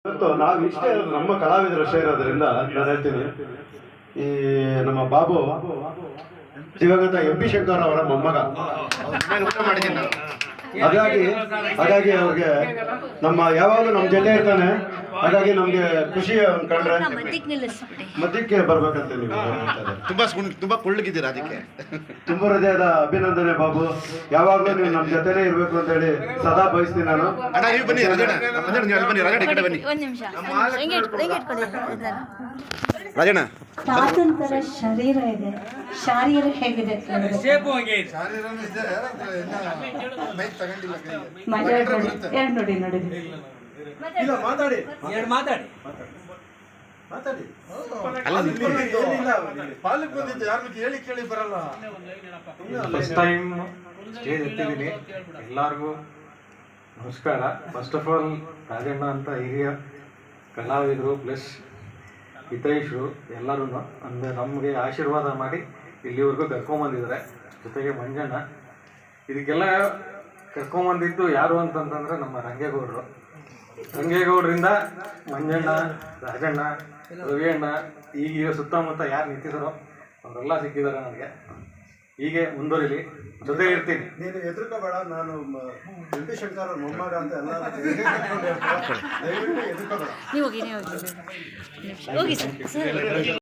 ಇವತ್ತು ನಾವು ಇಷ್ಟೇ ನಮ್ಮ ಕಲಾವಿದರು ಅಷ್ಟೇ ಇರೋದ್ರಿಂದ ನಾನು ಹೇಳ್ತೀನಿ, ಈ ನಮ್ಮ ಬಾಬು ದಿವಂಗತ MP ಶಂಕರ್ ಅವರ ಮೊಮ್ಮಗ. ಹಾಗಾಗಿ ಅವ್ರಿಗೆ ನಮ್ಮ ಯಾವಾಗಲೂ ನಮ್ಮ ಜೊತೆ ಇರ್ತಾನೆ. ಹಾಗಾಗಿ ನಮ್ಗೆ ಖುಷಿ ಕಂಡ್ರೆ ಮಧ್ಯಕ್ಕೆ ಬರ್ಬೇಕಂತ ನೀವು ತುಂಬಾ ಕುಳ್ಳಗಿದ್ದೀರಾ, ಅದಕ್ಕೆ ತುಂಬ ಹೃದಯದ ಅಭಿನಂದನೆ ಬಾಬು. ಯಾವಾಗಲೂ ನೀವು ನಮ್ಮ ಜೊತೆನೇ ಇರ್ಬೇಕು ಅಂತ ಹೇಳಿ ಸದಾ ಬಯಸ್ತೀನಿ ನಾನು. ಬನ್ನಿ ರಾಜಣ್ಣ. ತಾತಂತರ ಶರೀರ ಇದೆ, ಶಾರೀರ ಹೇಗಿದೆ ನೋಡಿ ನೋಡಿ ಮಾತಾಡಿ ಫಸ್ಟ್ ಟೈಮ್ ಸ್ಟೇಜ್ ಎತ್ತಿದ್ದೀನಿ. ಎಲ್ಲರಿಗೂ ನಮಸ್ಕಾರ. ಫಸ್ಟ್ ಆಫ್ ಆಲ್ ರಾಜಣ್ಣ ಅಂತ ಹಿರಿಯ ಕಲಾವಿದರು ಪ್ಲಸ್ ಹಿತೈಷರು ಎಲ್ಲರೂ ಅಂದರೆ ನಮಗೆ ಆಶೀರ್ವಾದ ಮಾಡಿ ಇಲ್ಲಿವರೆಗೂ ಕರ್ಕೊಂಬಂದಿದ್ದಾರೆ. ಜೊತೆಗೆ ಮಂಜಣ್ಣ. ಇದಕ್ಕೆಲ್ಲ ಕರ್ಕೊಂಬಂದಿದ್ದು ಯಾರು ಅಂತಂತಂದರೆ ನಮ್ಮ ರಂಗೇಗೌಡರಿಂದ ಮಂಜಣ್ಣ, ರಾಜಣ್ಣ, ರವಿಯಣ್ಣ, ಈಗ ಸುತ್ತಮುತ್ತ ಯಾರು ನಿಂತಿದ್ದಾರೋ ಅವರೆಲ್ಲ ಸಿಕ್ಕಿದ್ದಾರೆ ನನಗೆ. ಹೀಗೆ ಮುಂದುವರಿಲಿ, ಜೊತೆ ಇರ್ತೀನಿ. ನೀನು ಎದುರ್ಕೋಬೇಡ, ನಾನು MP ಶಂಕರ್ ಮೊಮ್ಮಗ ಅಂತ ಎಲ್ಲ ದಯವಿಟ್ಟು ಎದುರ್ಕೋಬೇಡ. ನೀವು ಹೋಗಿ ಸರ್.